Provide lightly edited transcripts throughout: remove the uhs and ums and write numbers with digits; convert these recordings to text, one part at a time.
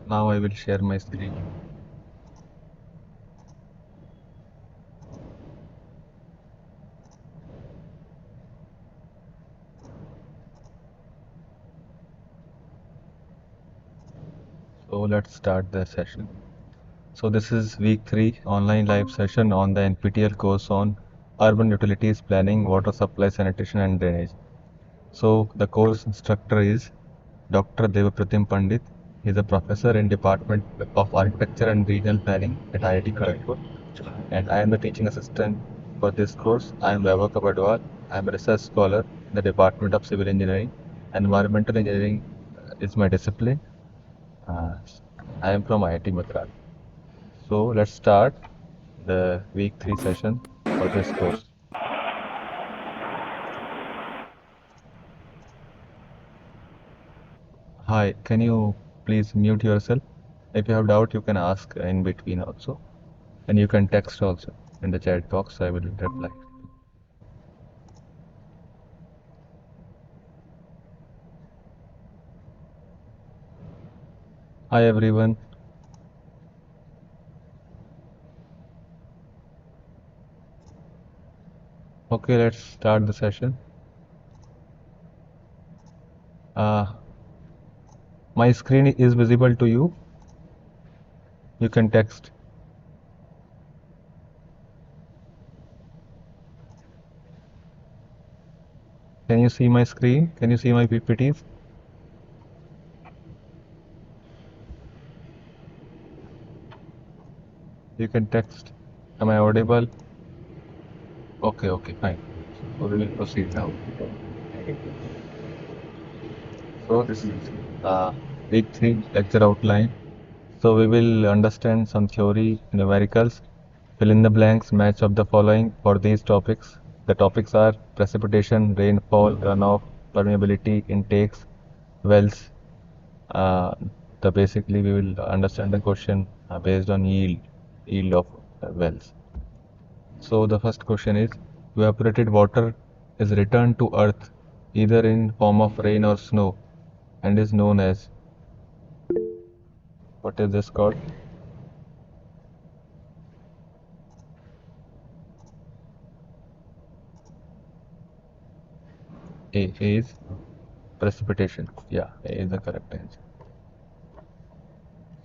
Now I will share my screen. So let's start the session. So this is week 3 online live session on the NPTEL course on urban utilities planning, water supply, sanitation and drainage. So the course instructor is Dr. Devapratim Pandit. He is a professor in Department of Architecture and Regional Planning at IIT Kharagpur, and I am the teaching assistant for this course. I am Vaibhav Kabadwal. I am a research scholar in the Department of Civil Engineering. Environmental Engineering is my discipline. Uh, I am from IIT Madras. So let's start the week 3 session for this course. Hi, can you please mute yourself? If you have doubt, you can ask in between also, and you can text also in the chat box. I will reply. Hi everyone. Okay, let's start the session. Uh, my screen is visible to you. You can text. Can you see my screen? Can you see my PPTs? You can text. Am I audible? Okay, okay, fine. So we will proceed now. So this is week 3 lecture outline. So we will understand some theory, numericals, fill in the blanks, match up the following for these topics. The topics are precipitation, rainfall, runoff, permeability, intakes, wells. Uh, the basically we will understand the question based on yield of wells. So the first question is, evaporated water is returned to earth either in form of rain or snow and is known as, what is this called? A is precipitation. Yeah, A is the correct answer.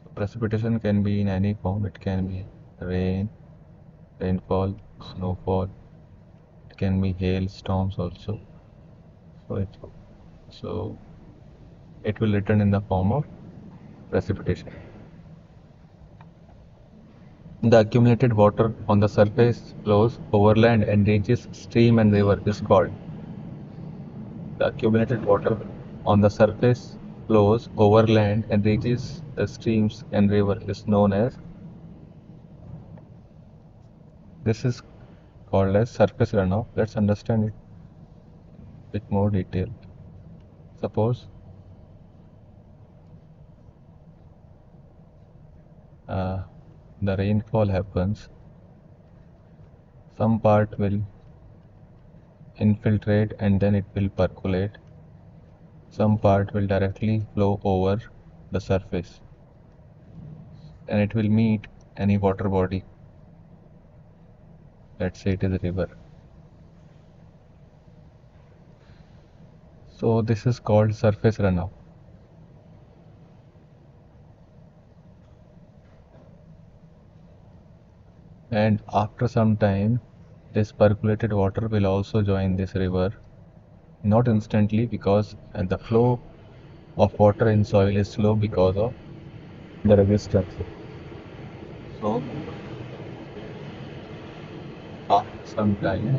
So precipitation can be in any form. It can be rain, rainfall, snowfall. It can be hail, storms also. So it will return in the form of precipitation. The accumulated water on the surface flows over land and reaches stream and river is called. The accumulated water on the surface flows over land and reaches the streams and river is known as, this is called as surface runoff. Let's understand it with more detail. Suppose uh, the rainfall happens, some part will infiltrate and then it will percolate, some part will directly flow over the surface and it will meet any water body. Let's say it is a river. So this is called surface runoff. And after some time, this percolated water will also join this river. Not instantly, because the flow of water in soil is slow because of the resistance. So after some time,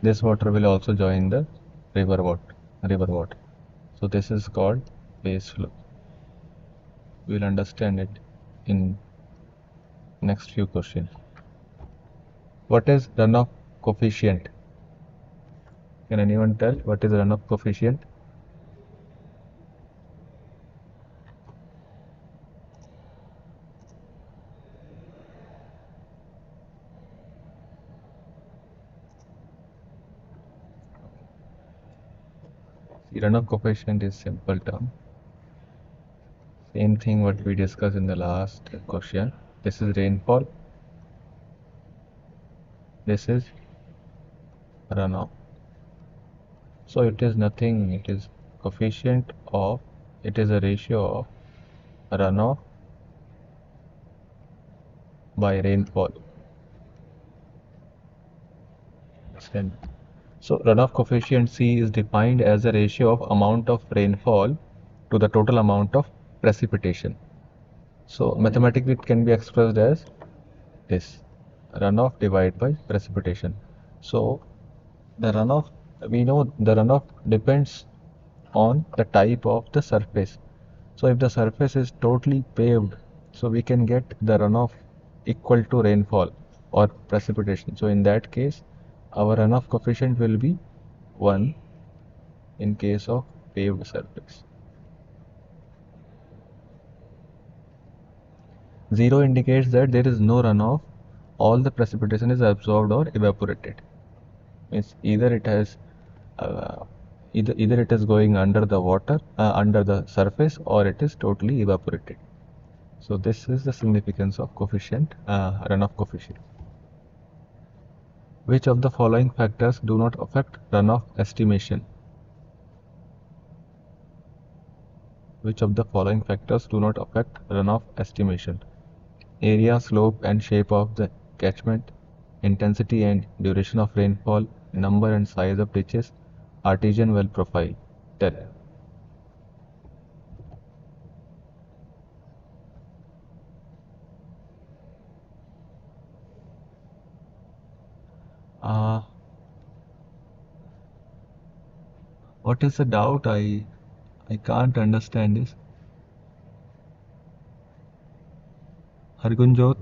this water will also join the river water. River water. So this is called base flow. We'll understand it in next few questions. What is runoff coefficient? Can anyone tell what is runoff coefficient? runoff coefficient is simple term. Same thing what we discussed in the last question. This is rainfall. This is runoff. So it is nothing. It is coefficient of. It is a ratio of runoff by rainfall. Understand? So runoff coefficient C is defined as a ratio of amount of rainfall to the total amount of precipitation. So mathematically it can be expressed as this, runoff divided by precipitation. So the runoff, we know the runoff depends on the type of the surface. So if the surface is totally paved, so we can get the runoff equal to rainfall or precipitation. So in that case, our runoff coefficient will be 1 in case of paved surface. 0 indicates that there is no runoff, all the precipitation is absorbed or evaporated. Means either it has uh, either it is going under the water, under the surface, or it is totally evaporated. So this is the significance of coefficient, runoff coefficient. Which of the following factors do not affect runoff estimation? Which of the following factors do not affect runoff estimation? Area, slope and shape of the catchment, intensity and duration of rainfall, number and size of ditches, artesian well profile. Tell. Uh, what is the doubt? I can't understand this. Hargunjot,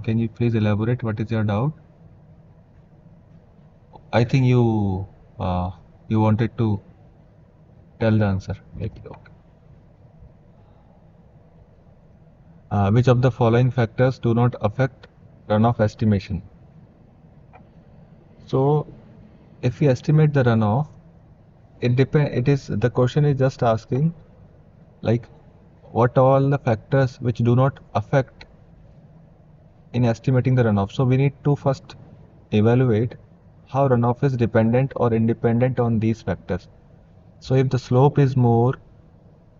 can you please elaborate? What is your doubt? I think uh, you wanted to tell the answer. Okay. Which of the following factors do not affect runoff estimation? So, if we estimate the runoff, it depend. It is the question is just asking, like, what all the factors which do not affect in estimating the runoff. So we need to first evaluate how runoff is dependent or independent on these factors. So if the slope is more,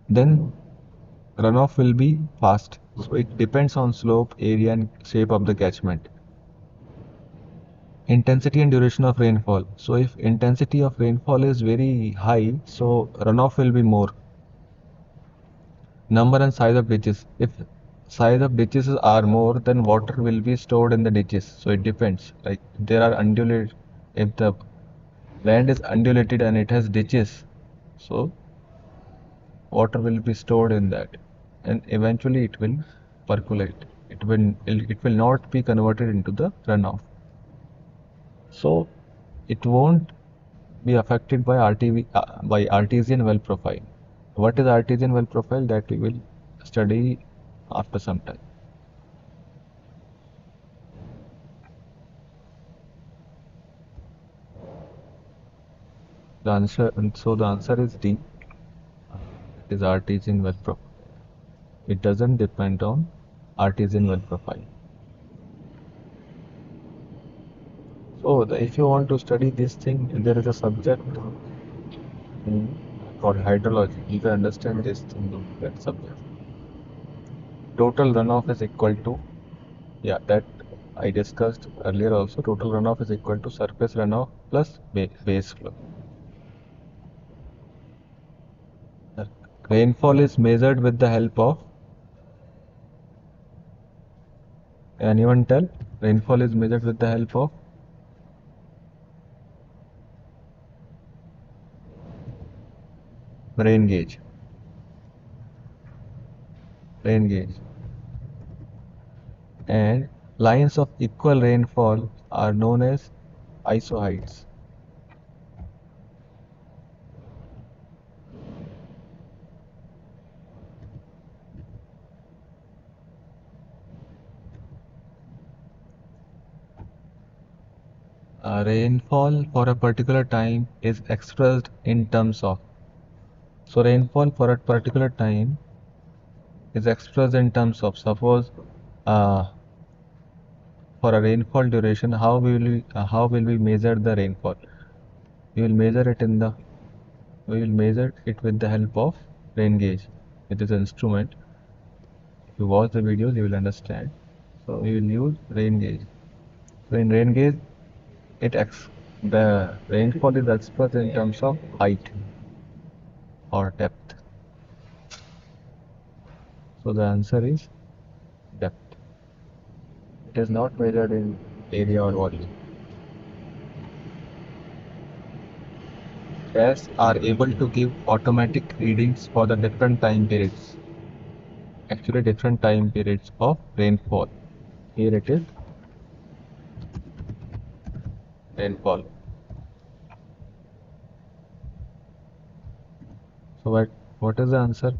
then runoff will be fast. So it depends on slope, area and shape of the catchment. Intensity and duration of rainfall. So if intensity of rainfall is very high, so runoff will be more. Number and size of ditches. If size of ditches are more, then water will be stored in the ditches. So it depends. Like there are undulated, if the land is undulated and it has ditches, so water will be stored in that, and eventually it will percolate. It will not be converted into the runoff. So it won't be affected by by artesian well profile. What is artesian well profile? That we will study after some time. The answer is D. It is artesian well profile. It doesn't depend on artesian well profile. So if you want to study this thing, there is a subject called hydrology. You can understand this thing, that subject. Total runoff is equal to, yeah, that I discussed earlier also. Total runoff is equal to surface runoff plus base flow. Rainfall is measured with the help of, anyone tell? Rainfall is measured with the help of rain gauge. Rain gauge. And lines of equal rainfall are known as isohyets. Rainfall for a particular time is expressed in terms of. So rainfall for a particular time is expressed in terms of. Suppose uh, for a rainfall duration, how will we measure the rainfall? We will measure it in the we will measure it with the help of rain gauge. It is an instrument. If you watch the videos, you will understand. So we will use rain gauge. So in rain gauge, the rainfall is expressed in terms of height or depth. So the answer is depth. It is not measured in area or volume. Gas are able to give automatic readings for the different time periods. Actually, different time periods of rainfall. Here it is rainfall. So what is the answer?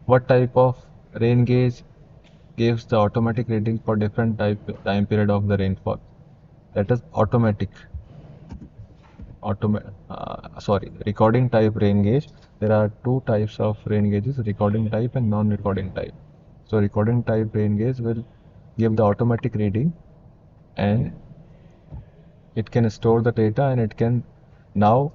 What type of rain gauge gives the automatic reading for different time period of the rainfall? That is automatic. Recording type rain gauge. There are two types of rain gauges: recording type and non-recording type. So recording type rain gauge will give the automatic reading, and it can store the data, and it can now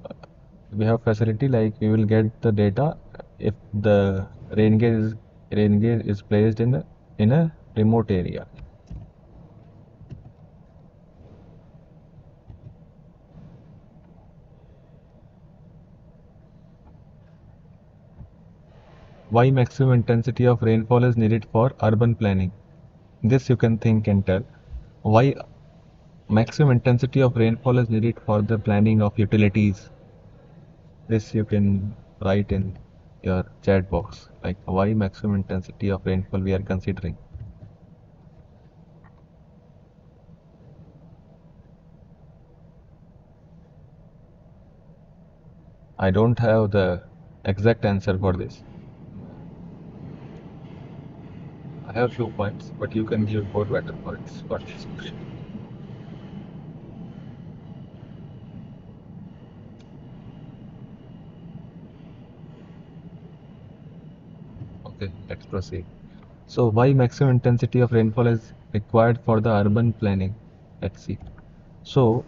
we have facility like we will get the data if the rain gauge is placed in a remote area. Why maximum intensity of rainfall is needed for urban planning? This you can think and tell. Why maximum intensity of rainfall is needed for the planning of utilities? This you can write in your chat box. Like why maximum intensity of rainfall we are considering. I don't have the exact answer for this. I have few points, but you can give more better points for this question. Okay, let's proceed. So why maximum intensity of rainfall is required for the urban planning? Let's see. So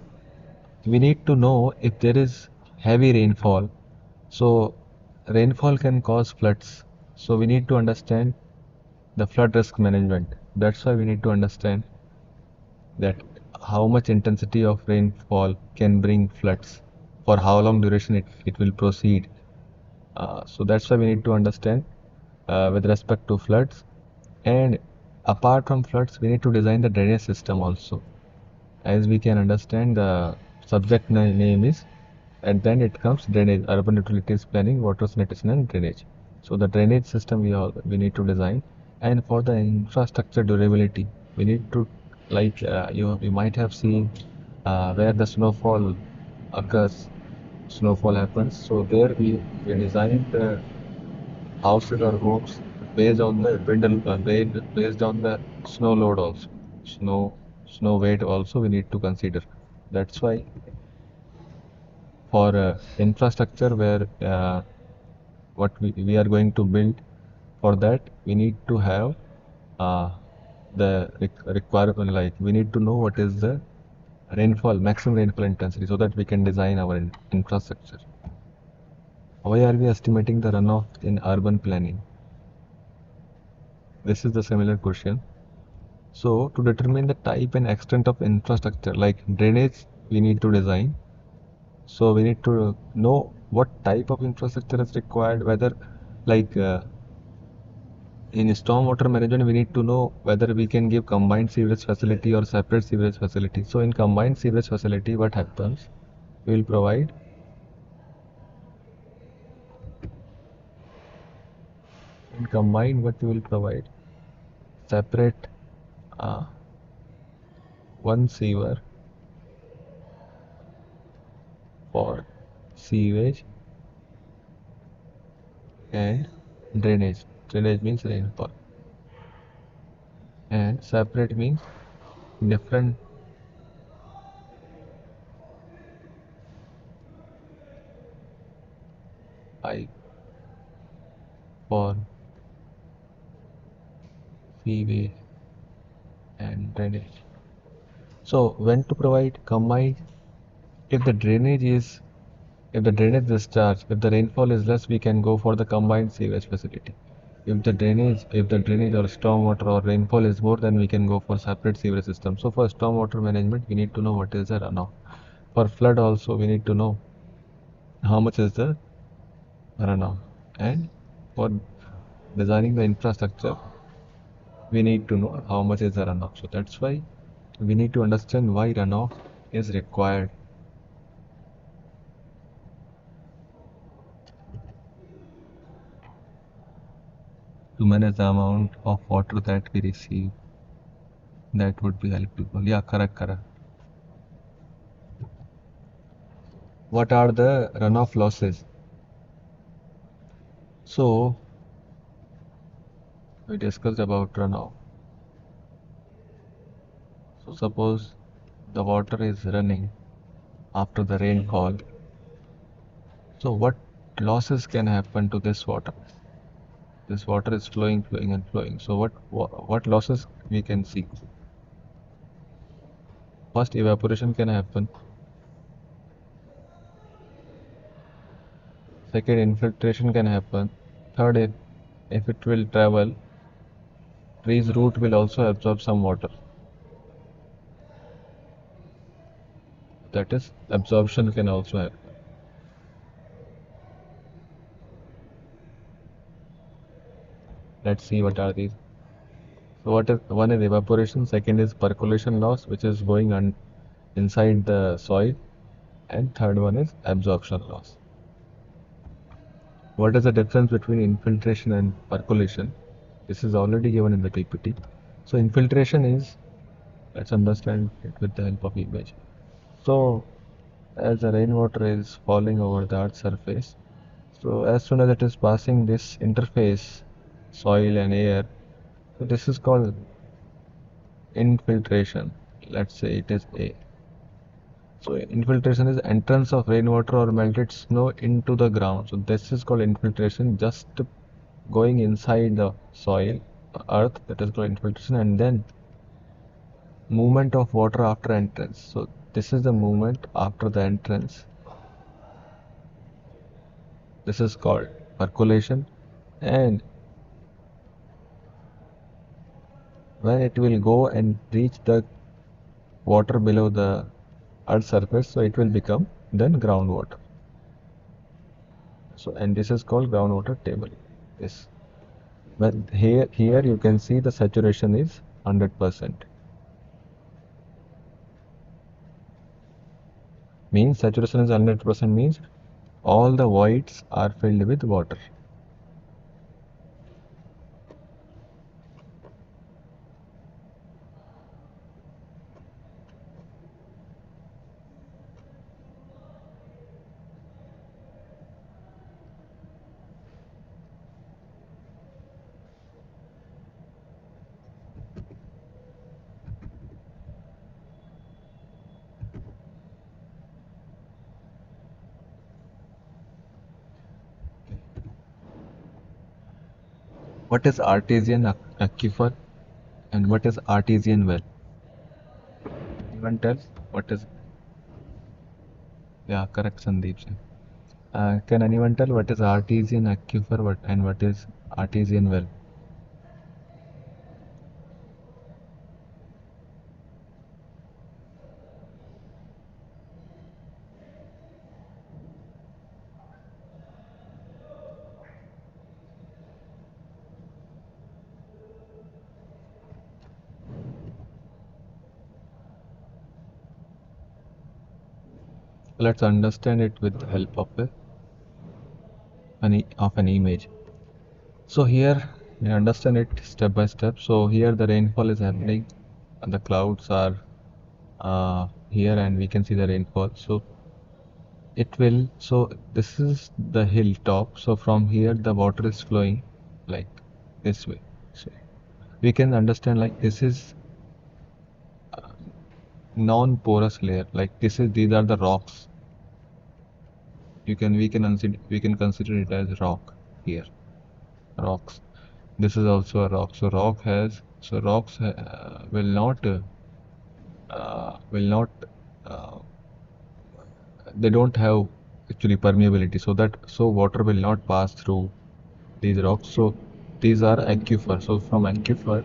we need to know if there is heavy rainfall. So rainfall can cause floods. So we need to understand the flood risk management. That's why we need to understand that how much intensity of rainfall can bring floods, for how long duration it will proceed. So that's why we need to understand with respect to floods. And apart from floods, we need to design the drainage system also. As we can understand, the subject name is, and then it comes drainage, urban utilities planning, water sanitation and drainage. So the drainage system we need to design. And for the infrastructure durability, we need to, like you might have seen where the snowfall occurs, snowfall happens. So there we design the houses or homes based on the snow load also, snow snow weight also we need to consider. That's why for infrastructure where what we are going to build, for that we need to have uh, the requirement, like we need to know what is the maximum rainfall intensity, so that we can design our infrastructure. Why are we estimating the runoff in urban planning? This is the similar question. So to determine the type and extent of infrastructure, like drainage, we need to design. So we need to know what type of infrastructure is required, whether like in stormwater management, we need to know whether we can give combined sewerage facility or separate sewerage facility. So in combined sewerage facility, what happens? We will provide in combined what we will provide separate uh, one sewer for sewage and drainage. Drainage means rainfall, and separate means different pipe for seaway and drainage. So when to provide combined, if the drainage is if the drainage discharge, if the rainfall is less, we can go for the combined sewage facility. If the drainage or stormwater or rainfall is more, then we can go for separate sewage system. So for stormwater management, we need to know what is the runoff. For flood also, we need to know how much is the runoff. And for designing the infrastructure, we need to know how much is the runoff. So that's why we need to understand why runoff is required to manage the amount of water that we receive. That would be helpful. Yeah, correct, correct. What are the runoff losses? So we discussed about runoff. So suppose the water is running after the rainfall. So what losses can happen to this water? This water is flowing, flowing, and flowing. So what losses we can see? First, evaporation can happen. Second, infiltration can happen. Third, if it will travel, tree's root will also absorb some water. That is, absorption can also happen. Let's see what are these. So what is one is evaporation, second is percolation loss, which is going on inside the soil, and third one is absorption loss. What is the difference between infiltration and percolation? This is already given in the PPT. So infiltration is, let's understand it with the help of image. So as the rainwater is falling over the earth's surface, so as soon as it is passing this interface, soil and air, so this is called infiltration. Let's say it is A. So infiltration is entrance of rainwater or melted snow into the ground. So this is called infiltration, just going inside the soil, earth, that is called infiltration, and then movement of water after entrance. So this is the movement after the entrance. This is called percolation, and when it will go and reach the water below the earth's surface, so it will become then groundwater. So and this is called groundwater table. This, but here you can see the saturation is 100%. Means saturation is 100% means all the voids are filled with water. What is artesian aquifer and what is artesian well? Anyone tell what is? Yeah, correct, Sandeep sir. Can anyone tell what is artesian aquifer and what is artesian well? Let's understand it with the help of an image. So here we understand it step by step. So here the rainfall is happening, and the clouds are here, and we can see the rainfall. So it will. So this is the hilltop. So from here the water is flowing like this way. So we can understand like this is non-porous layer. Like these are the rocks. we can consider it as rock here. Rocks. This is also a rock. So rocks will not uh, they don't have actually permeability, so water will not pass through these rocks. So these are aquifer. So from aquifer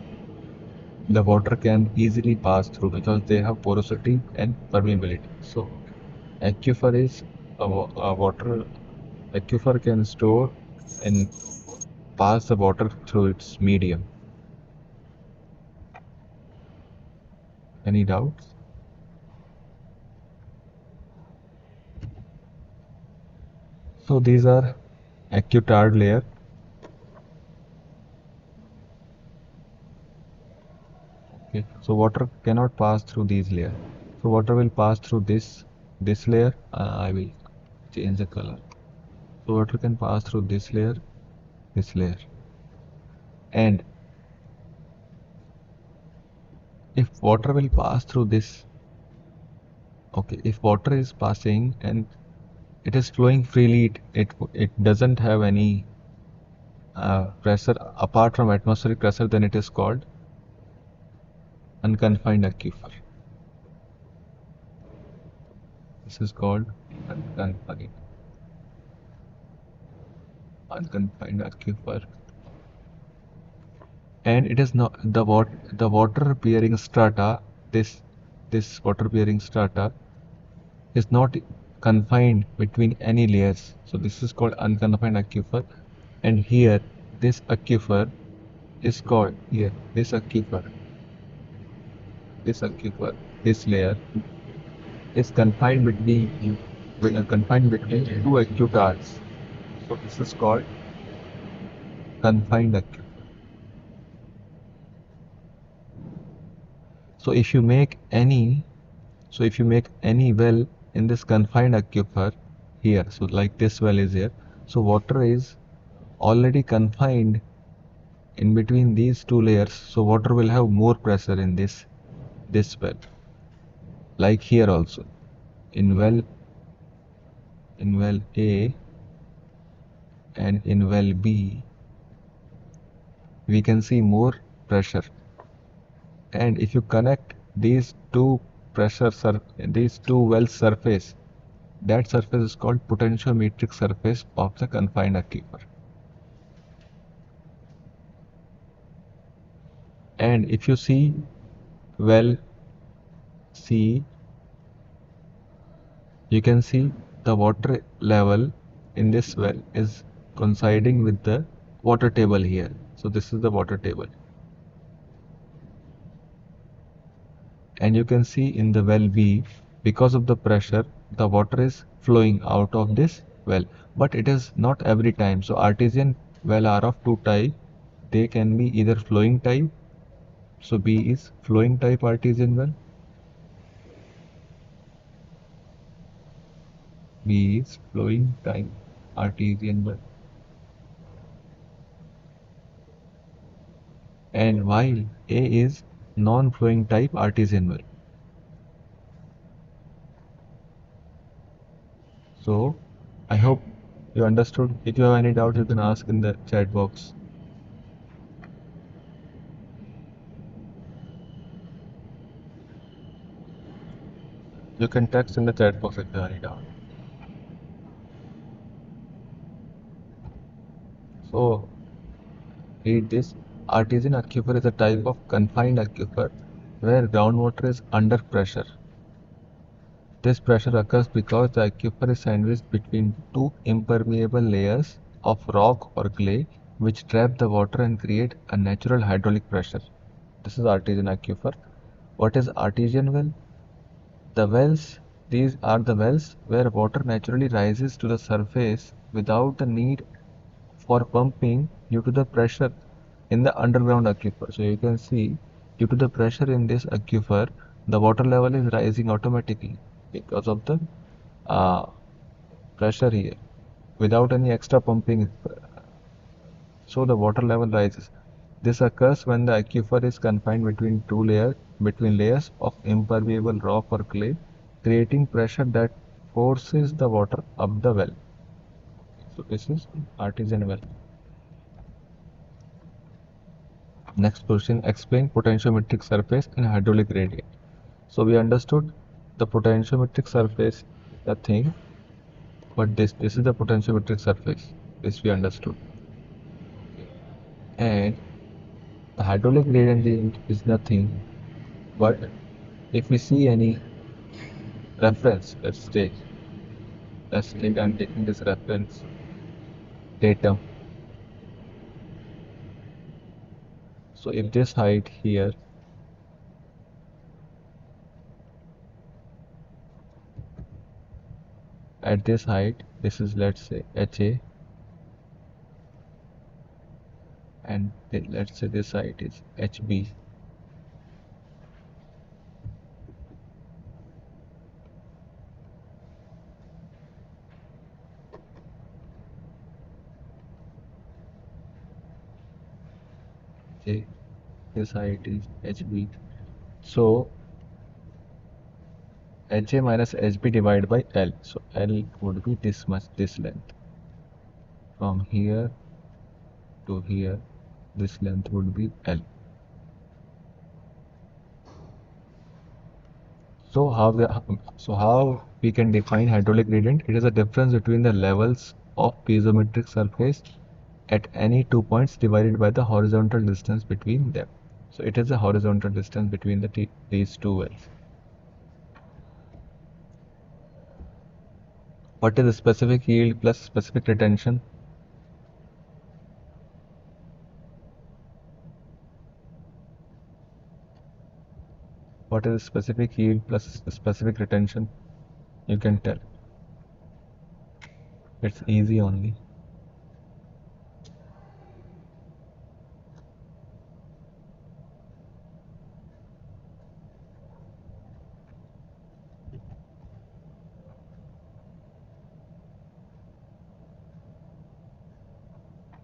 the water can easily pass through because they have porosity and permeability. So aquifer is a water. Aquifer can store and pass the water through its medium. Any doubts? So these are acutard layer. Okay. So water cannot pass through these layers. So water will pass through this layer. I will change the color. So water can pass through this layer, and if water will pass through this, okay, if water is passing and it is flowing freely, it doesn't have any pressure apart from atmospheric pressure, then it is called unconfined aquifer. This is called unconfined aquifer, and it is not the water bearing strata. This water bearing strata is not confined between any layers. So this is called unconfined aquifer, and here this aquifer is called here this layer is confined between two acutards. So this is called confined aquifer. So if you make any well in this confined aquifer here, so like this well is here, so water is already confined in between these two layers, so water will have more pressure in this well. Like here also, in well A and in well B, we can see more pressure. And if you connect these two these two wells surface, that surface is called potentiometric surface of the confined aquifer. And if you see well C, you can see the water level in this well is coinciding with the water table here. So this is the water table. And you can see in the well B, because of the pressure, the water is flowing out of this well, but it is not every time. So artesian well are of two type. They can be either flowing type, so B is flowing type artesian well, B is flowing type artesian well, and while A is non-flowing type artesian well. So I hope you understood. If you have any doubt, you can ask in the chat box. You can text in the chat box if you have any doubt. So read this. Artesian aquifer is a type of confined aquifer where groundwater is under pressure. This pressure occurs because the aquifer is sandwiched between two impermeable layers of rock or clay which trap the water and create a natural hydraulic pressure. This is artesian aquifer. What is artesian well? These are the wells where water naturally rises to the surface without the need for pumping due to the pressure in the underground aquifer. So you can see, due to the pressure in this aquifer, the water level is rising automatically because of the uh, pressure here without any extra pumping. So the water level rises. This occurs when the aquifer is confined between layers of impermeable rock or clay, creating pressure that forces the water up the well. So this is artesian well. Next question, explain potentiometric surface and hydraulic gradient. So we understood the potentiometric surface, the thing, but this is the potentiometric surface. This we understood. And the hydraulic gradient is nothing but if we see any reference, let's take I'm taking this reference datum. So if this height here, at this height, this is let's say HA, and let's say this height is HB. Okay, this height is HB. So HA minus HB divided by L. So L would be this much, this length. From here to here, this length would be L. So how we can define hydraulic gradient? It is a difference between the levels of piezometric surface at any 2 points divided by the horizontal distance between them. So it is a horizontal distance between these two wells. What is the specific yield plus specific retention? What is the specific yield plus specific retention? You can tell. It's easy only.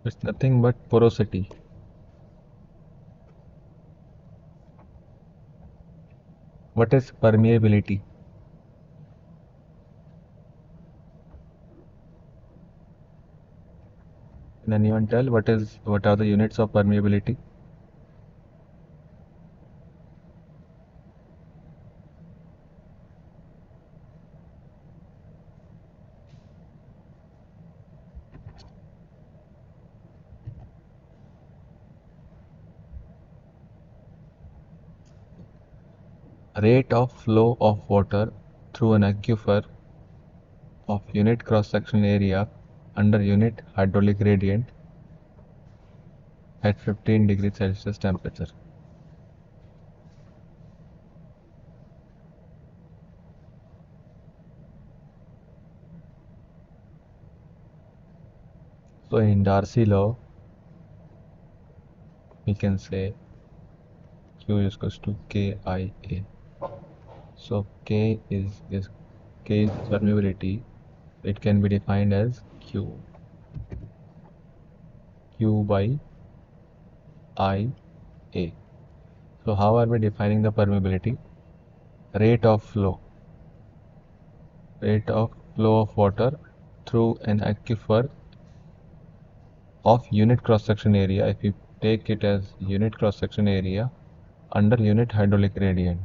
It's nothing but porosity. What is permeability? Can anyone tell what are the units of permeability? Rate of flow of water through an aquifer of unit cross-section area under unit hydraulic gradient at 15 degrees Celsius temperature. So in Darcy law, we can say Q is equals to KIA. So K is permeability. It can be defined as Q by IA. So how are we defining the permeability? Rate of flow of water through an aquifer of unit cross-section area, if you take it as unit cross-section area under unit hydraulic gradient.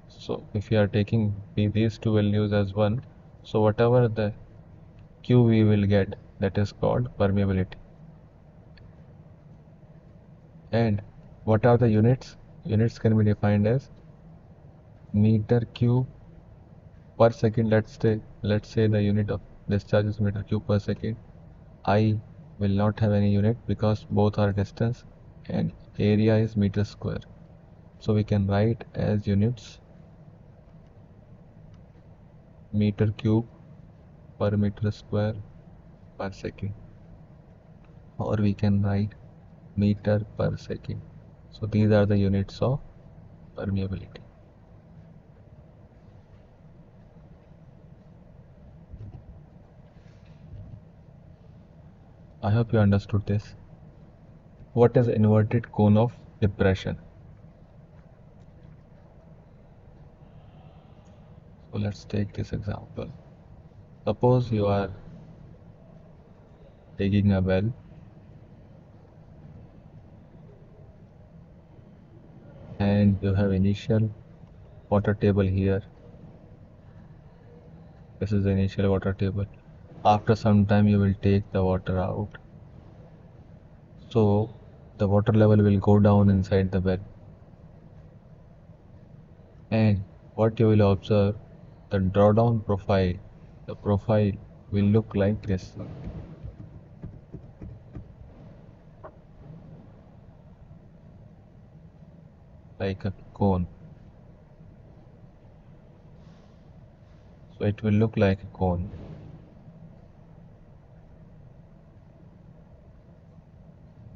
So if you are taking these two values as one, so whatever the Q we will get, that is called permeability. And what are the units? Units can be defined as meter cube per second. Let's say the unit of discharge is meter cube per second. I will not have any unit because both are distance, and area is meter square. So we can write as units meter cube per meter square per second, or we can write meter per second. So these are the units of permeability. I hope you understood this. What is inverted cone of depression? So let's take this example. Suppose you are digging a well, and you have initial water table here. This is the initial water table. After some time, you will take the water out. So the water level will go down inside the well. And what you will observe, the drawdown profile, the profile will look like this, like a cone. So it will look like a cone,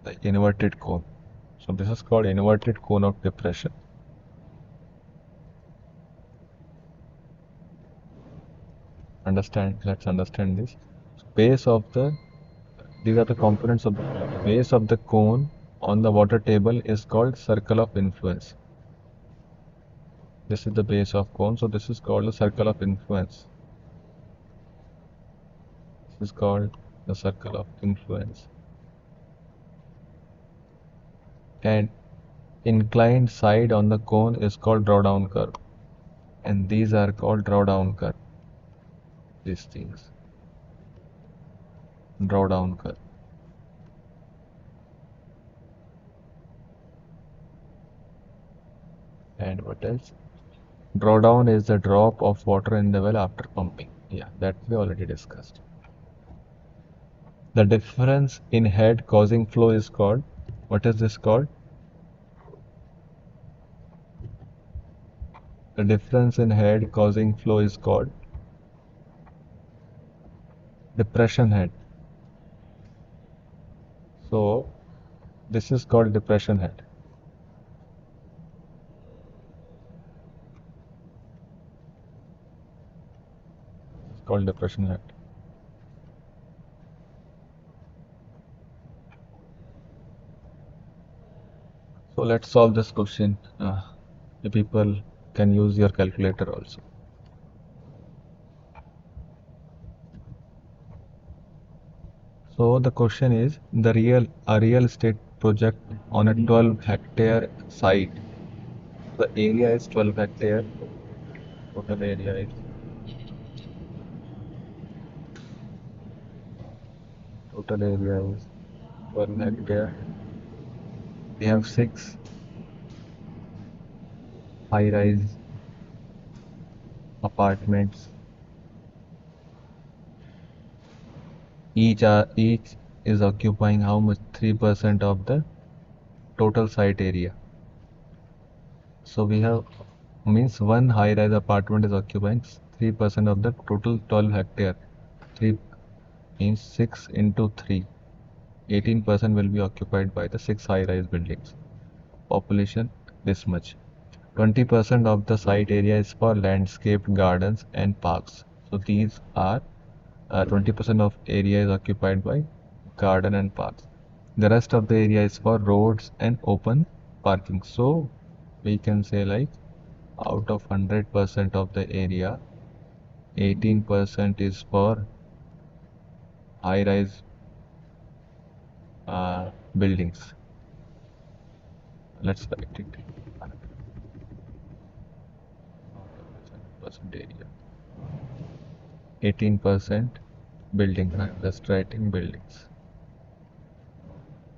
the inverted cone. So this is called inverted cone of depression. Understand? Let's understand this. Base of the These are the components of the base of the cone on the water table is called circle of influence. This is the base of cone, so this is called the circle of influence. This is called the circle of influence. And inclined side on the cone is called drawdown curve. And these are called drawdown curve. These things. Drawdown curve. And what else? Drawdown is the drop of water in the well after pumping. Yeah, that we already discussed. The difference in head causing flow is called, what is this called? The difference in head causing flow is called depression head. So this is called depression head. It's called depression head. So let's solve this question. The people can use your calculator also. So the question is a real estate project on a 12-hectare site. The area is 12 hectare. Total area is 12 hectare. We have 6 high-rise apartments. Each is occupying how much? 3% of the total site area. So we have means one high-rise apartment is occupying 3% of the total 12 hectare. 3 means 6 into 3. 18% will be occupied by the 6 high-rise buildings. Population this much. 20% of the site area is for landscaped gardens and parks. So these are 20% of area is occupied by garden and parks. The rest of the area is for roads and open parking. So we can say like out of 100% of the area, 18% is for high-rise buildings. Let's write it. 100% area. 18% building. I'm just writing buildings.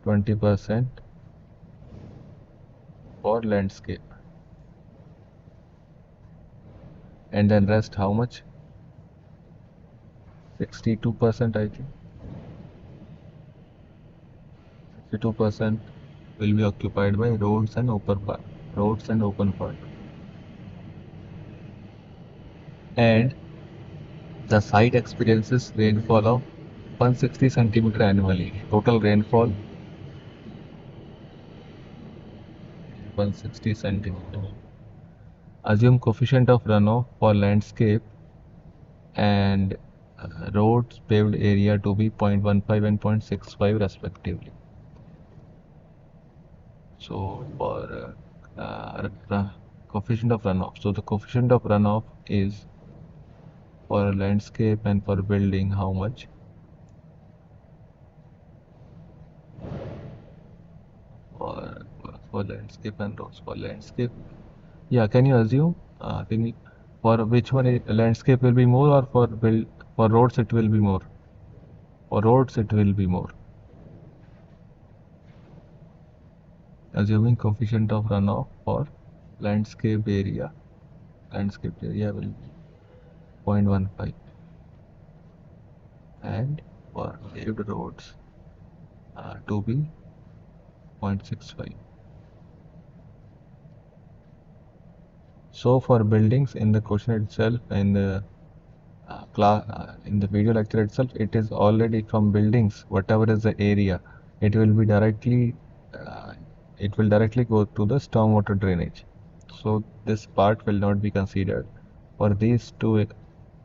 20% for landscape. And then rest how much? 62% I think. 62% will be occupied by roads and open park. And the site experiences rainfall of 160 centimeter annually. Total rainfall 160 centimeter. Assume coefficient of runoff for landscape and roads paved area to be 0.15 and 0.65 respectively. So for coefficient of runoff, so the coefficient of runoff is for landscape and for building how much? for landscape and roads for landscape. Yeah, can you assume? Can you, for which one landscape will be more, or for roads it will be more? For roads it will be more. Assuming coefficient of runoff for landscape area. Landscape area will be 0.15, and for paved roads to be 0.65. So for buildings, in the question itself, in the class, in the video lecture itself, it is already from buildings. Whatever is the area, it will be directly, uh, it will directly go to the stormwater drainage. So this part will not be considered. For these two,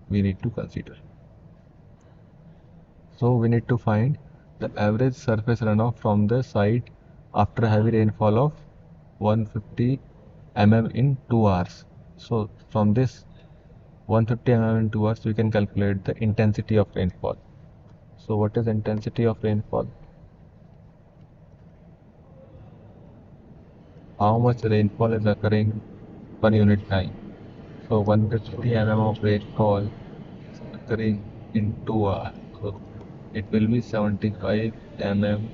we need to consider. So we need to find the average surface runoff from the site after heavy rainfall of 150 mm in 2 hours. So from this 150 mm in 2 hours, we can calculate the intensity of rainfall. So what is intensity of rainfall? How much rainfall is occurring per unit time? So 150 mm of rainfall is occurring in 2 hours. So it will be 75 mm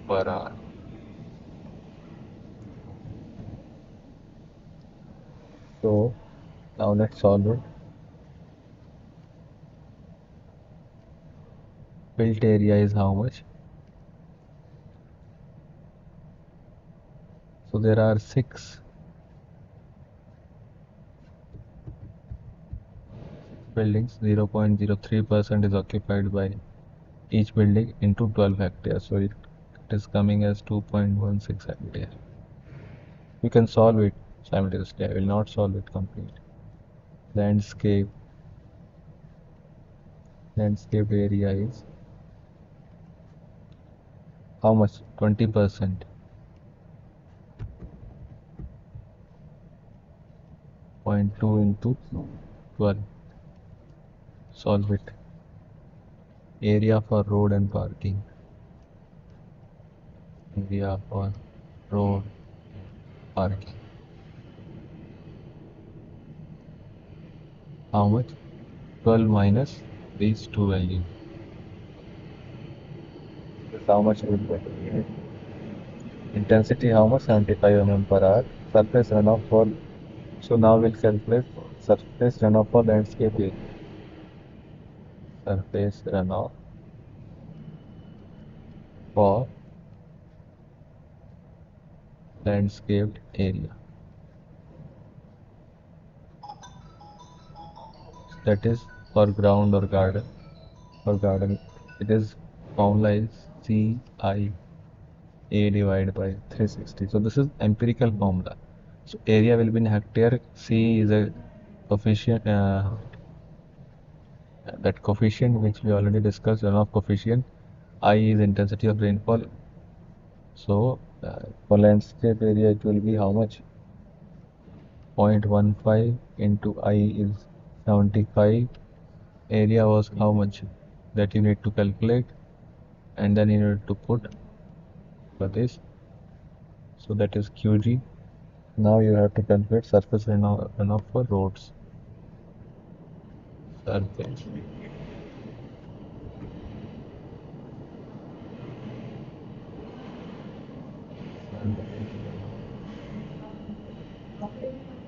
per hour. So now let's solve it. Built area is how much? So there are six buildings. 0.03% is occupied by each building into 12 hectares. So it is coming as 2.16 hectare. You can solve it simultaneously. I will not solve it complete. Landscape landscape area is how much? 20%. 0.2 into 12. Solve it. Area for road and parking. Area for road parking. How much? 12 minus these two values. This how much will be? Intensity how much? 75 mm per hour. Surface runoff for, so now we'll calculate surface runoff for landscape area. Surface runoff for landscaped area. That is for ground or garden. For garden, it is formula is CIA divided by 360. So this is empirical formula. So area will be in hectare. C is a coefficient, that coefficient which we already discussed, runoff coefficient. I is intensity of rainfall. So for landscape area, it will be how much? 0.15 into I is 75. Area was how much? That you need to calculate, and then you need to put for this. So that is QG. Now you have to calculate surface runoff for roads. Surface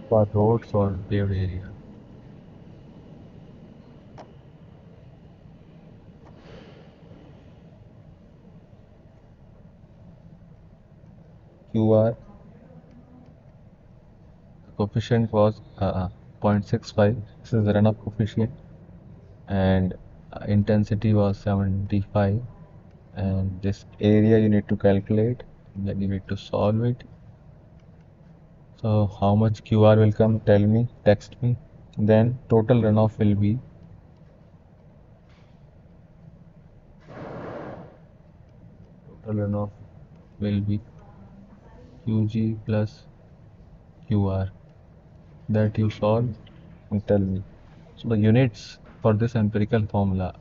for roads or paved area. QR coefficient was 0.65. This is the runoff coefficient, and intensity was 75. And this area you need to calculate, and then you need to solve it. So how much QR will come? Tell me, text me. Then total runoff will be QG plus QR. That you solve and tell me. So the units for this empirical formula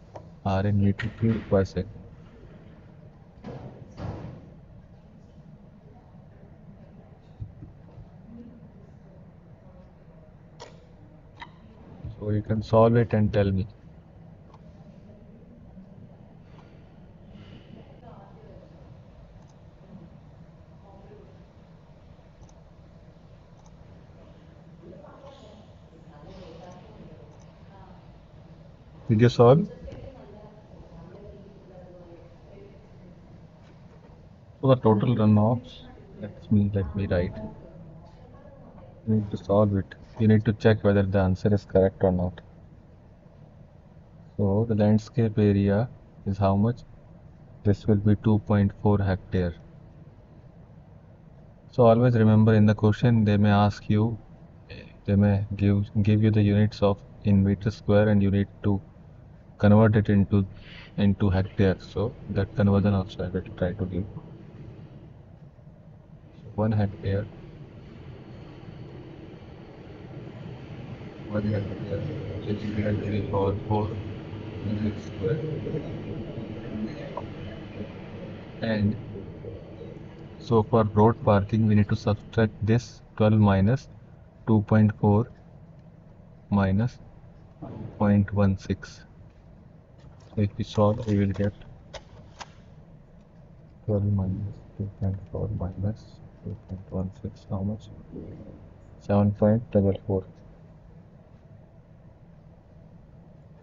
are in meter cube per second. you can solve it and tell me. Did you solve? So the total runoffs, let me write. You need to solve it. You need to check whether the answer is correct or not. So the landscape area is how much? This will be 2.4 hectare. So always remember in the question they may ask you, they may give you the units of in meter square and you need to convert it into hectare. So that conversion also I will try to give. So 1 hectare, 1 hectare is equal to the power 4 units square. And so for road parking we need to subtract this 12 minus 2.4 minus 0.16. So if we solve we will get 12 minus 2.4 minus 2.16 how much? 7.44.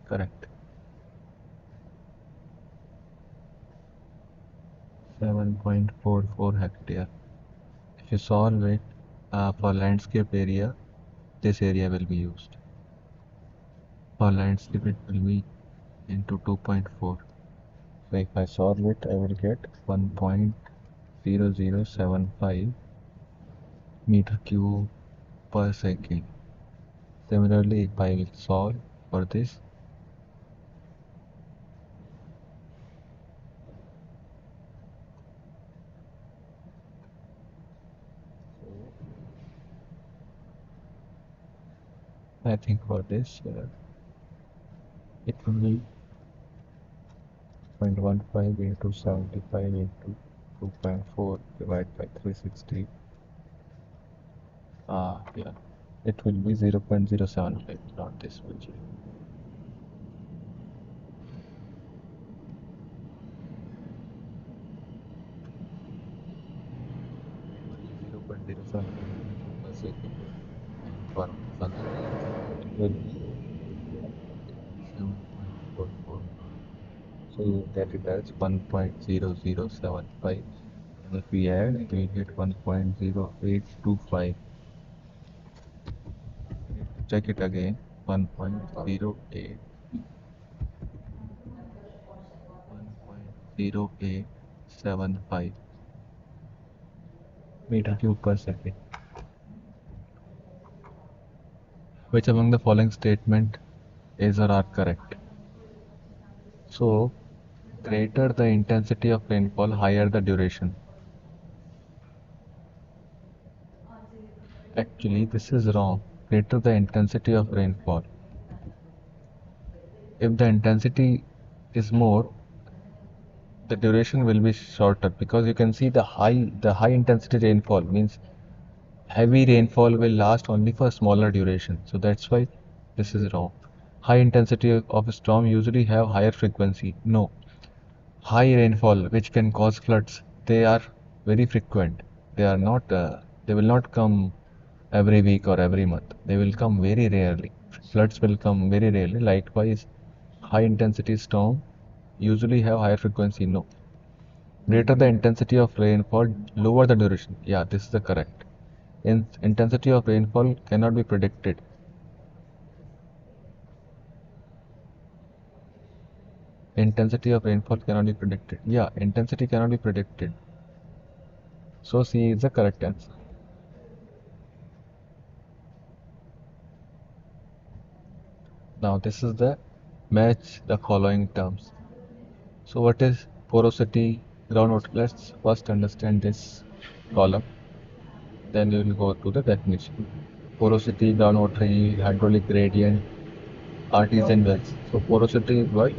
Correct. 7.44 hectare. If you solve it for landscape area, this area will be used. For landscape, it will be into 2.4. So if I solve it, I will get 1.0075 meter cube per second. Similarly, if I will solve for this, I think for this, it will be 0.15 into 75 into 2.4 divided by 360. Yeah, it will be 0.075, not this much. 0.075 per second. And for sunlight, it will be 7.44. So you get it as 1.0075. And if we add, we get 1.0825. Check it again. 1.08. 1.0875 meter cube per second. Which among the following statement is or are correct? So, greater the intensity of rainfall, higher the duration. Actually, this is wrong. Greater the intensity of rainfall. If the intensity is more, the duration will be shorter because you can see the high intensity rainfall means heavy rainfall will last only for smaller duration. So that's why this is wrong. High intensity of a storm usually have higher frequency. No. High rainfall which can cause floods, they are very frequent. They will not come every week or every month. They will come very rarely. Floods will come very rarely. Likewise, high intensity storm usually have higher frequency. No. Greater the intensity of rainfall, lower the duration. Yeah, this is the correct. Intensity of rainfall cannot be predicted. Intensity of rainfall cannot be predicted. Yeah, intensity cannot be predicted. So C is the correct answer. Now this is the match the following terms. So what is porosity, groundwater? Let's first understand this column. Then we will go to the definition. Porosity, groundwater yield, hydraulic gradient, artesian wells. So porosity is what?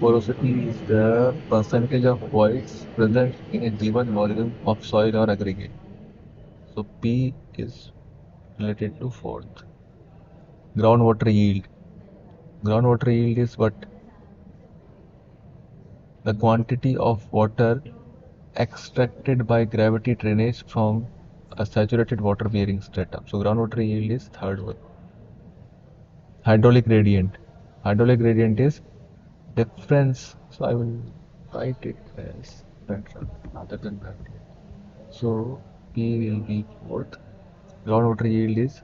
Porosity is the percentage of voids present in a given volume of soil or aggregate. So P is related to fourth. Groundwater yield. Groundwater yield is what? The quantity of water extracted by gravity drainage from a saturated water bearing stratum. So groundwater yield is third one. Hydraulic gradient. Hydraulic gradient is difference. So I will write it as better other than gravity. So P will be fourth. Groundwater yield is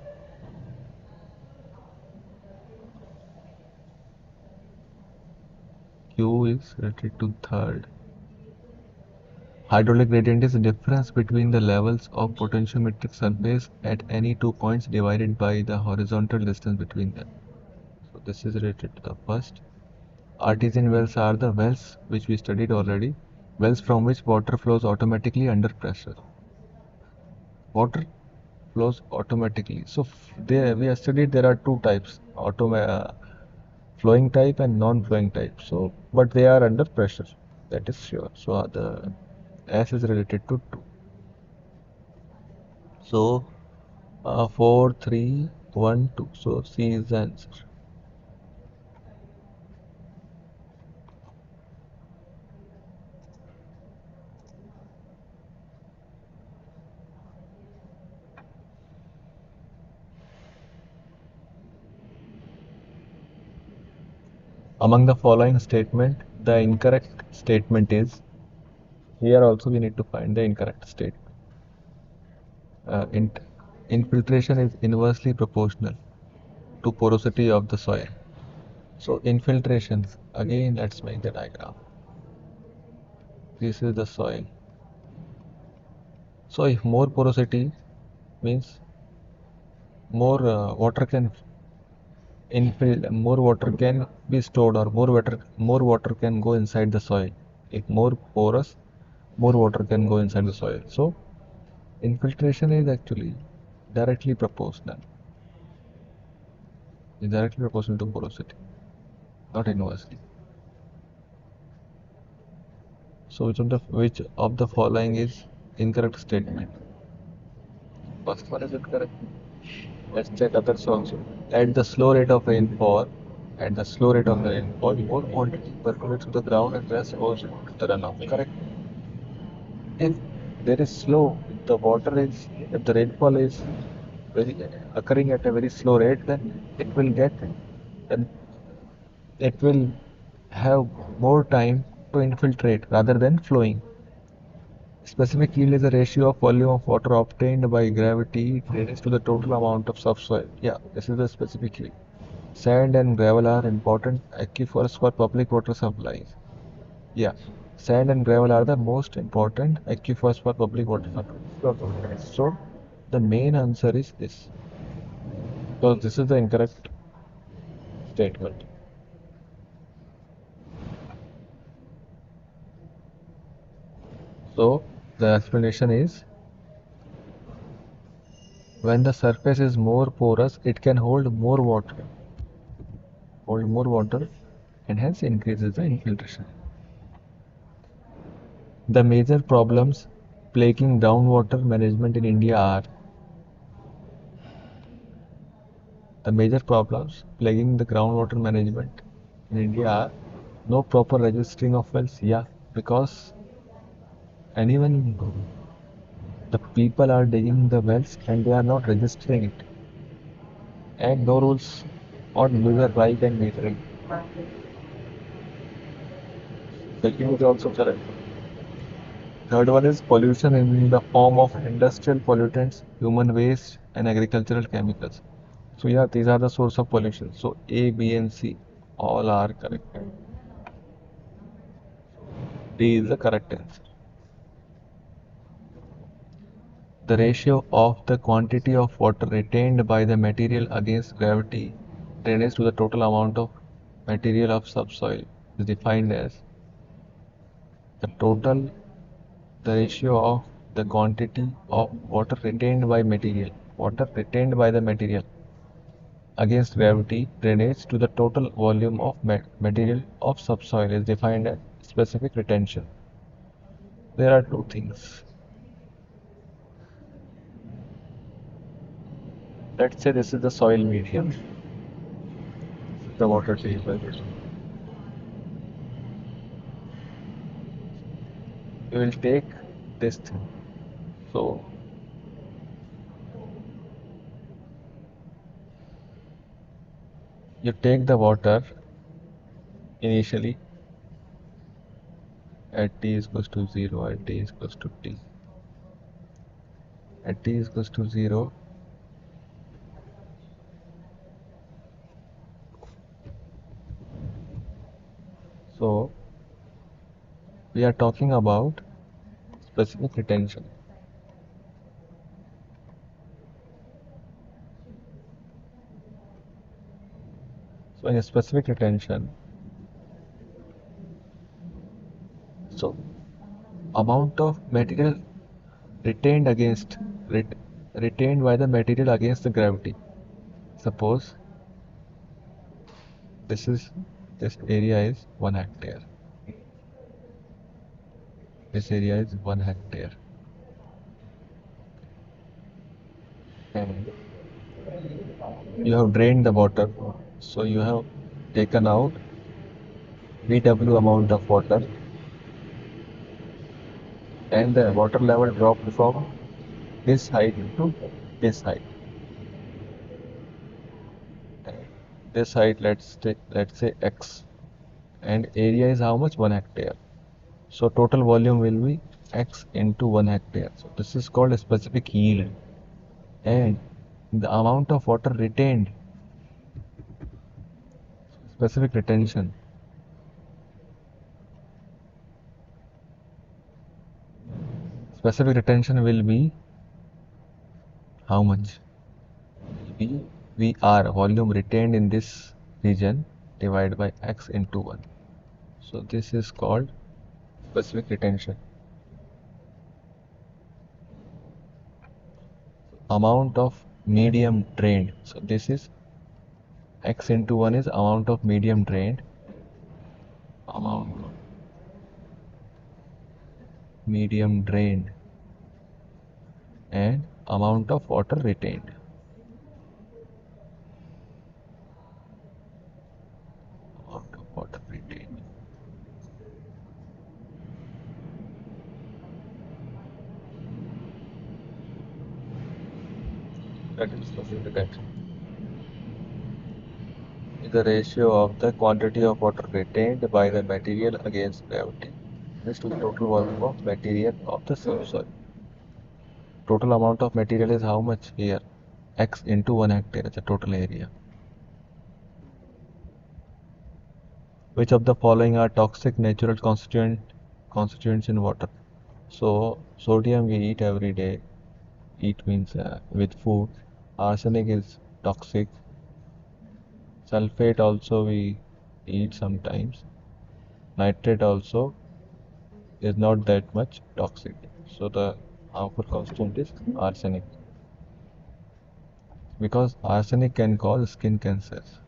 Q is related to third. Hydraulic gradient is the difference between the levels of potentiometric surface at any 2 points divided by the horizontal distance between them. So this is related to the first. Artesian wells are the wells which we studied already. Wells from which water flows automatically under pressure. Water flows automatically. So there we have studied there are two types, flowing type and non-flowing type. So but they are under pressure. That is sure. So the S is related to 2. So 4, 3, 1, 2. So C is the answer. Among the following statement, the incorrect statement is, here also we need to find the incorrect statement. In, infiltration is inversely proportional to porosity of the soil. So infiltration, again let's make the diagram. This is the soil. So if more porosity means more water can be stored, or more water can go inside the soil. If more porous, more water can go inside the soil. So infiltration is actually directly proportional. Is directly proportional to porosity, not inversely. So which of the following is incorrect statement? First one is incorrect. Let's check others also. At the slow rate of rainfall, more quantity percolates to the ground and rest goes to the runoff. Correct. If there is slow, if the rainfall is very occurring at a very slow rate, then it will have more time to infiltrate rather than flowing. Specific yield is the ratio of volume of water obtained by gravity raised to the total amount of subsoil. Yeah, this is the specific yield. Sand and gravel are important aquifers for public water supplies. Yeah, sand and gravel are the most important aquifers for public water supplies. So the main answer is this. So this is the incorrect statement. So the explanation is, when the surface is more porous, it can hold more water, and hence increases the infiltration. The major problems plaguing groundwater management in India are the major problems plaguing the groundwater management in India are no proper registering of wells. Yeah, because anyone, the people are digging the wells and they are not registering it, and no rules on user right and metering. Second is also correct. Third one is pollution in the form of industrial pollutants, human waste, and agricultural chemicals. So yeah, these are the source of pollution. So A, B, and C all are correct. D is the correct answer. The ratio of the quantity of water retained by the material against gravity drainage to the total amount of material of subsoil is defined as the total the ratio of the quantity of water retained by the material against gravity drainage to the total volume of material of subsoil is defined as specific retention. There are two things. Let's say this is the soil medium. the water table, you will take this thing. So you take the water initially at t is equals to 0, at t is equals to t. At t is equals to 0, so we are talking about specific retention. So in a specific retention, so amount of material retained against ret, retained by the material against the gravity. Suppose this area is 1 hectare. This area is 1 hectare. And you have drained the water. So you have taken out VW amount of water and the water level dropped from this height to this height. This height, let's say x, and area is how much? 1 hectare. So total volume will be x into 1 hectare. So this is called a specific yield. And the amount of water retained, specific retention. Specific retention will be how much? VR, volume retained in this region, divided by x into 1. So this is called specific retention. Amount of medium drained. So this is x into 1 is amount of medium drained. Amount of medium drained and amount of water retained. Amount of water retained. That is specific retention. Is the ratio of the quantity of water retained by the material against gravity is to the total volume of material of the subsoil. Total amount of material is how much here? X into 1 hectare is the total area. Which of the following are toxic natural constituents in water? So sodium we eat every day. Eat means with food. Arsenic is toxic. Sulfate also we eat sometimes. Nitrate also is not that much toxic. So the harmful constituent is arsenic. Because arsenic can cause skin cancers.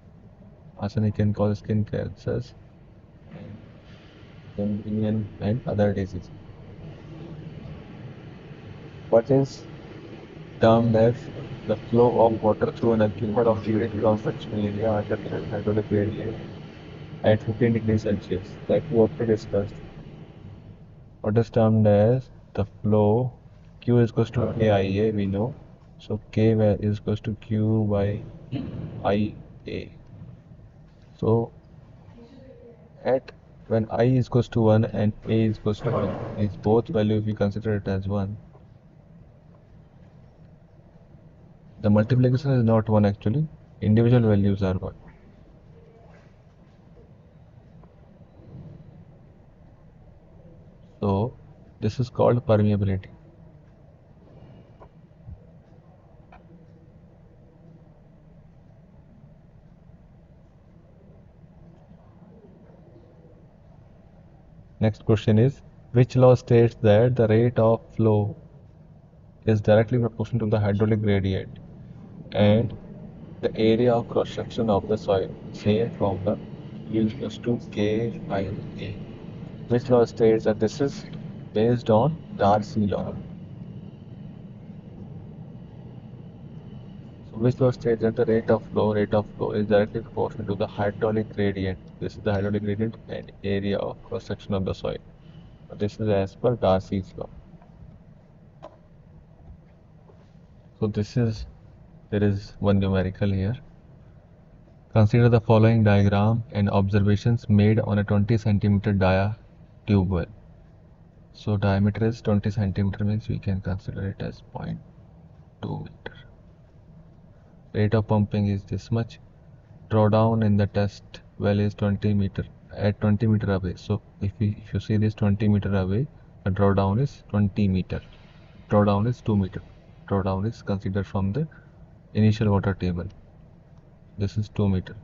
Arsenic can cause skin cancers, and other diseases. What is termed as the flow of water through an occupied of unit cross-sectional area under hydraulic gradient at 15 degrees Celsius. That what we discussed. What is termed as the flow? Q is equals to KIA, we know. So K is equals to Q by IA. So at when I is equals to 1 and A is equals to 1, is both value if we consider it as 1. The multiplication is not 1 actually, individual values are 1. So this is called permeability. Next question is, which law states that the rate of flow is directly proportional to the hydraulic gradient and the area of cross section of the soil, say from the yield equals to KIA. Which law states that this is based on Darcy law. So which was stated that the rate of flow is directly proportional to the hydraulic gradient. This is the hydraulic gradient and area of cross section of the soil. This is as per Darcy's law. So there is one numerical here. Consider the following diagram and observations made on a 20 centimeter dia tube well. So diameter is 20 centimeter, means we can consider it as 0.2 meter. Rate of pumping is this much. Drawdown in the test well is 20 meter at 20 meter away. So if you see this 20 meter away, the drawdown is 20 meter. Drawdown is 2 meter. Drawdown is considered from the initial water table. This is 2 meter.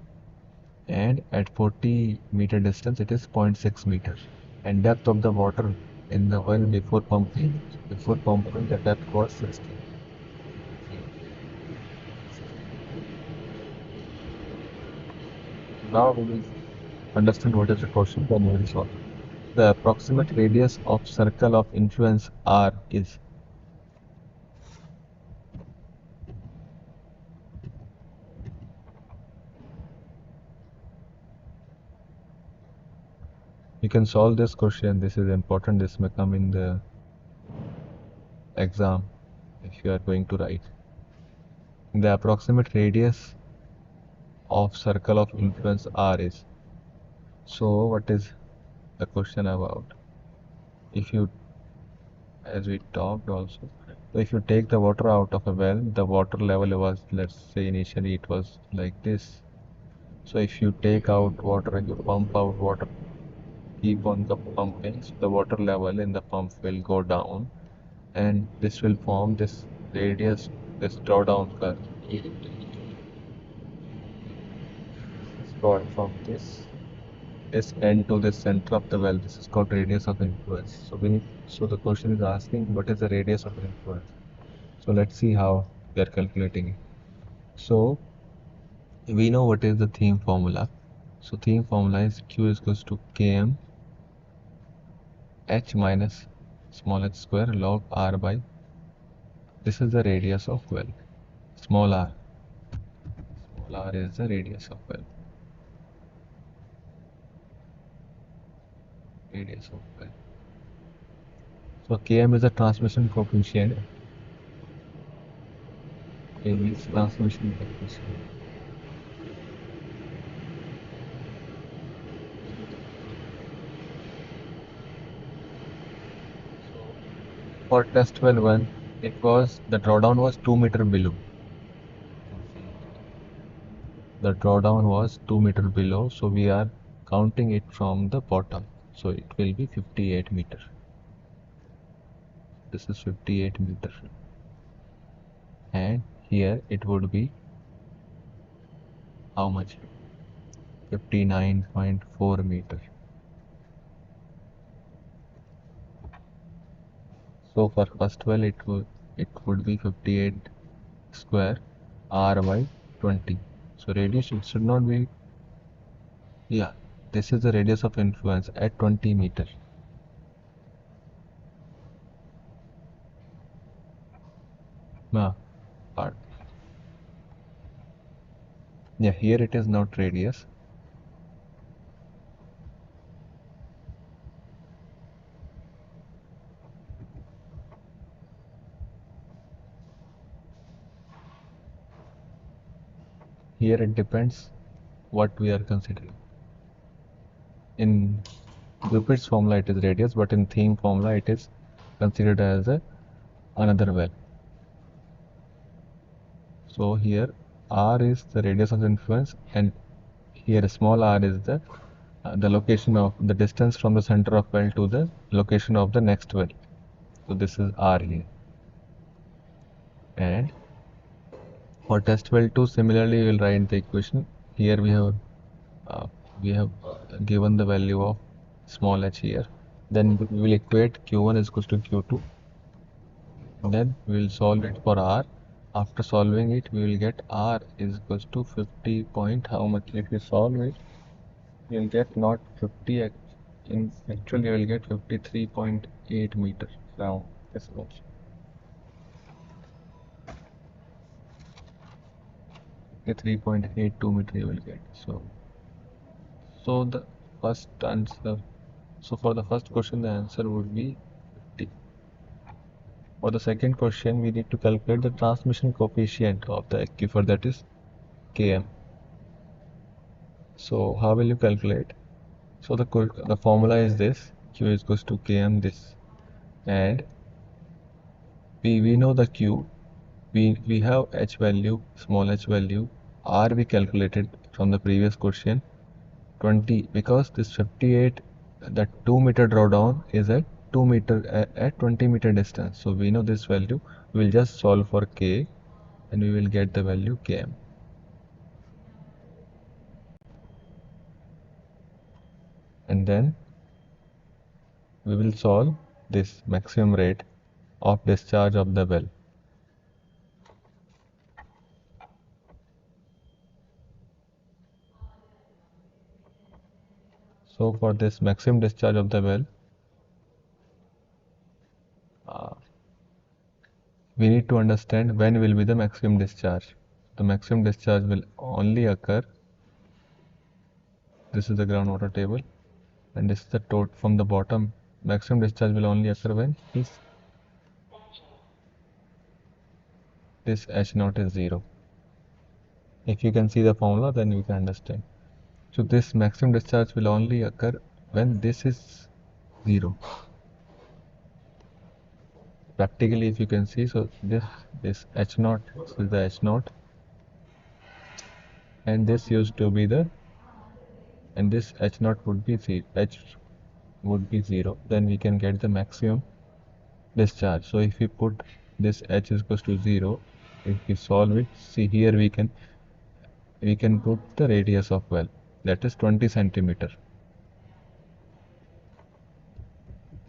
And at 40 meter distance it is 0.6 meter. And depth of the water in the well before pumping the depth was 60. Now we will understand what is the question, then we will solve. The approximate radius of circle of influence R is. You can solve this question. This is important. This may come in the exam if you are going to write. The approximate radius of circle of influence R is. So what is the question about? If you, as we talked also, so if you take the water out of a well, the water level was, let's say initially it was like this. So if you take out water and you pump out water, keep on the pumping, so the water level in the pump will go down, and this will form this radius, this drawdown curve. Going from this end to the center of the well. This is called radius of influence. So the question is asking what is the radius of influence. So let's see how we are calculating it. So we know what is the theme formula. So theme formula is Q is equals to Km H minus small h square log R by, this is the radius of well, small r. Small r is the radius of well. Radius of well. So Km is the transmission coefficient. Km is transmission coefficient. For test well 1, the drawdown was 2 meter below. The drawdown was 2 meter below, so we are counting it from the bottom. So it will be 58 meter. This is 58 meter. And here it would be how much? 59.4 meter. So for first well it would be 58 square r by 20. So radius, it should not be, yeah, this is the radius of influence at 20 meter. Part. Yeah, here it is not radius. Here it depends what we are considering. In Griffith's formula it is radius, but in theme formula it is considered as another well. So here r is the radius of influence, and here small r is the location of the distance from the center of well to the location of the next well. So this is r here. And for test well 2, similarly we will write the equation. Here we have given the value of small h here. Then we will equate q1 is equals to q2. Then we will solve it for r. After solving it, we will get r is equals to 50 point how much. If you solve it, you will get not 50, actually you will get 53.8 meters round. This much. the 3.82 meter you will get. So the first answer, so for the first question the answer would be 50. For the second question we need to calculate the transmission coefficient of the aquifer, that is Km. So how will you calculate? So the formula is this: Q is equals to Km this, and we know the Q. We have H value, small h value. R we calculated from the previous question 20, because this 58, that 2 meter drawdown is at 2 meter at 20 meter distance. So we know this value. We will just solve for K and we will get the value Km. And then we will solve this maximum rate of discharge of the well. So for this maximum discharge of the well, we need to understand when will be the maximum discharge. The maximum discharge will only occur, this is the groundwater table, and this is the total from the bottom. Maximum discharge will only occur when this H naught is 0. If you can see the formula, then you can understand. So this maximum discharge will only occur when this is 0. Practically, if you can see, so this H naught, this is the H naught, and this used to be the, and this H naught would be H would be 0. Then we can get the maximum discharge. So if we put this H is equals to 0, if we solve it, see here we can put the radius of well, that is 20 centimeter.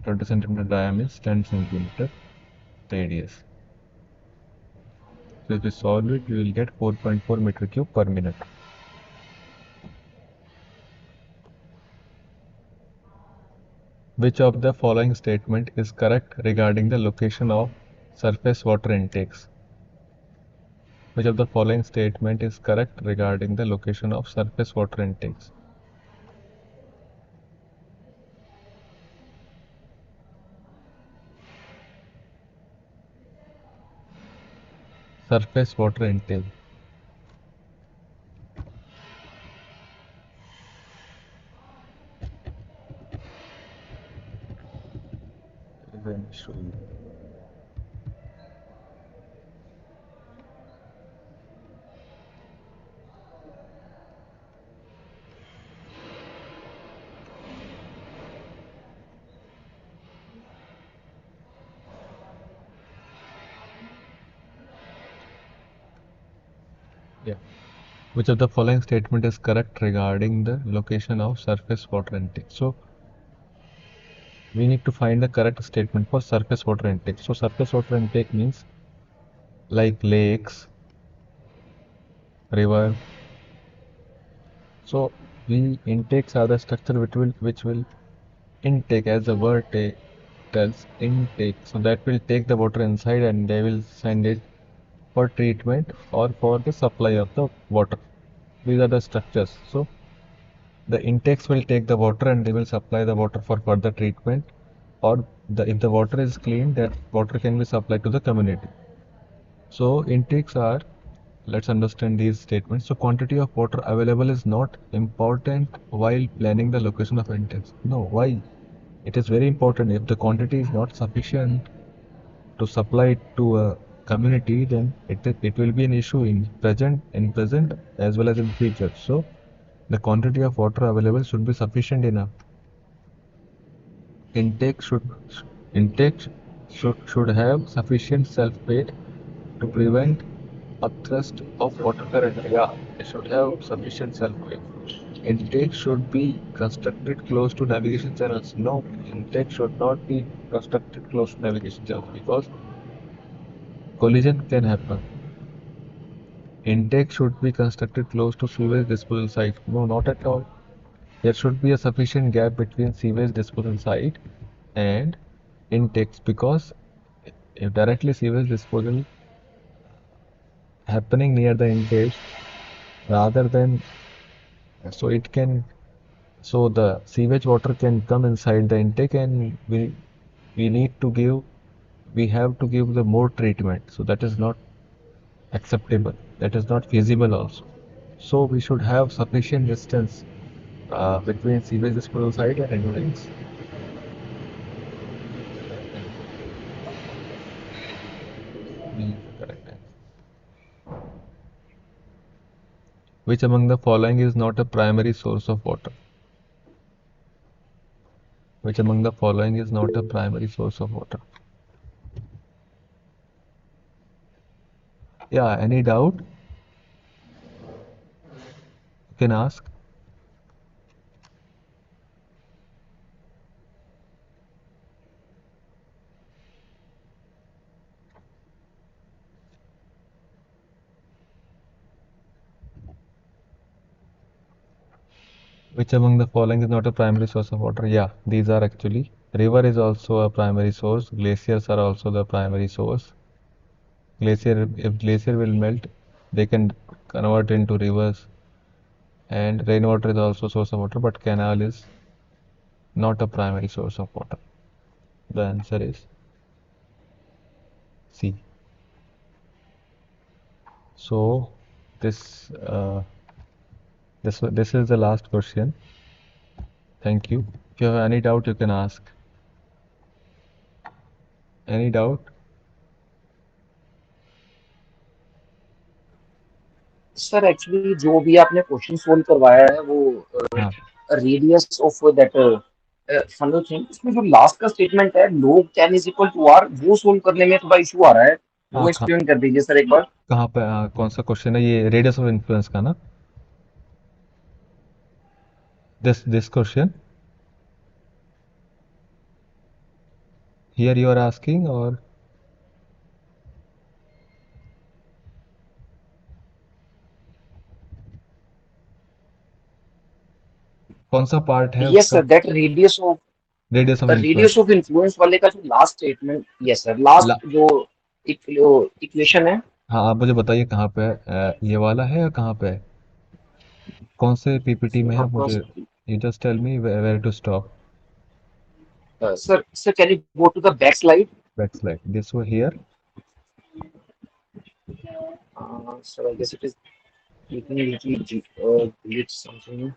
20 centimeter diameter is 10 centimeter radius. So if we solve it, we will get 4.4 meter cube per minute. Which of the following statement is correct regarding the location of surface water intakes? Which of the following statement is correct regarding the location of surface water intakes? Surface water intake. Yeah. Which of the following statement is correct regarding the location of surface water intake? So we need to find the correct statement for surface water intake. So surface water intake means like lakes, river. So we intakes are the structure which will intake, as the word tells, intake. So that will take the water inside and they will send it for treatment or for the supply of the water. These are the structures. So the intakes will take the water and they will supply the water for further treatment, or if the water is clean, that water can be supplied to the community. So intakes are, let's understand these statements. So quantity of water available is not important while planning the location of intakes. No, why? It is very important. If the quantity is not sufficient to supply it to a community, then it will be an issue in present as well as in future. So the quantity of water available should be sufficient enough. Intake should intake should have sufficient self weight to prevent upthrust of water current. Yeah, it should have sufficient self weight. Intake should be constructed close to navigation channels. No, intake should not be constructed close to navigation channels because collision can happen. Intake should be constructed close to sewage disposal site. No, not at all. There should be a sufficient gap between sewage disposal site and intakes, because if directly sewage disposal happening near the intakes, rather than so it can so the sewage water can come inside the intake, and we need to give we have to give the more treatment. So that is not acceptable. That is not feasible also. So we should have sufficient distance between sewage disposal site and intakes. Correct answer. Which among the following is not a primary source of water? Which among the following is not a primary source of water? Yeah, any doubt? You can ask. Which among the following is not a primary source of water? Yeah, these are actually. River is also a primary source. Glaciers are also the primary source. Glacier, if glacier will melt, they can convert into rivers. And rainwater is also source of water, but canal is not a primary source of water. The answer is C. So this is the last question. Thank you. If you have any doubt, you can ask. Any doubt? Sir actually जो भी आपने question solve करवाया है वो हाँ radius of that funnel thing, उसमें जो last का स्टेटमेंट है log tan is equal to r, वो सोल्व करने में थोड़ा इशू आ रहा है। हाँ वो एक्सप्लेन कर दीजिए सर एक बार। कहाँ पे कौन सा क्वेश्चन है ये रेडियस ऑफ इन्फ्लुएंस का ना this question here you are asking और कौन सा पार्ट है यस उसका sir, that radius of radius influence of influence वाले का जो last statement, yes sir, last जो इक्वेशन है। हाँ आप मुझे बताइए कहाँ पे है ये वाला है या कहाँ पे है कौन से पीपीटी में है मुझे you just tell me where to stop sir sir can you go to the back slide? Back slide this were here sir I guess it is glitch something।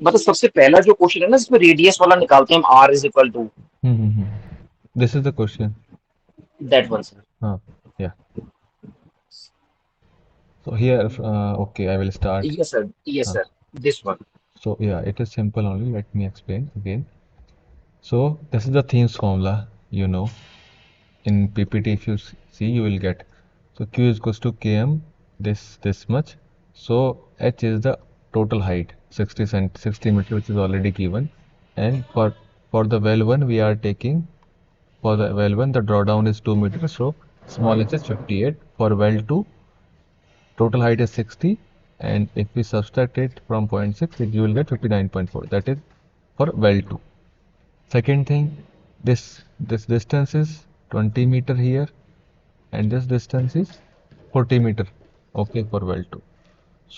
मतलब सबसे पहला जो क्वेश्चन है ना, इसमें रेडियस वाला निकालते हैं हम, r is equal to this is the question that one sir. हाँ या so here okay I will start yes uh, sir, this one. so yeah it is simple only let me explain again so this is the themes formula in PPT if you see you will get so Q is equals to Km this much so H is the total height 60 meter which is already given and for the well one we are taking for the well one the drawdown is 2 meters so small h is 58 for well 2 total height is 60 and if we subtract it from 0.6 you will get 59.4 that is for well 2 second thing this distance is 20 meter here and this distance is 40 meter okay for well 2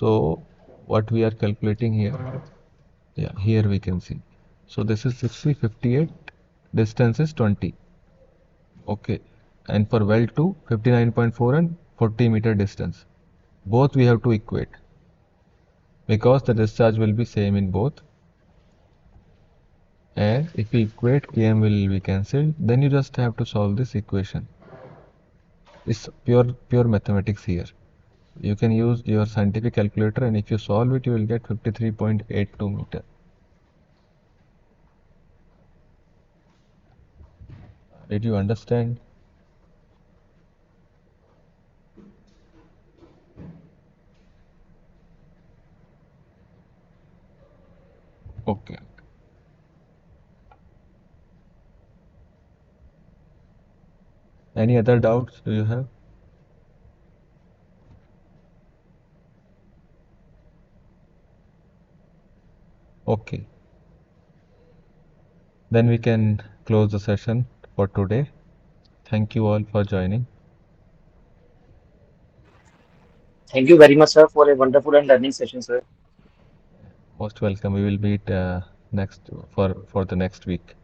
so what we are calculating here yeah here we can see so this is 60 58 distance is 20 okay and for well 2 59.4 and 40-meter distance both we have to equate because the discharge will be same in both and if we equate km will be cancelled then you just have to solve this equation it's pure mathematics here you can use your scientific calculator and if you solve it you will get 53.82 meter did you understand okay any other doubts do you have okay then we can close the session for today thank you all for joining Thank you very much, sir, for a wonderful and learning session, sir. Most welcome. We will meet next for the next week.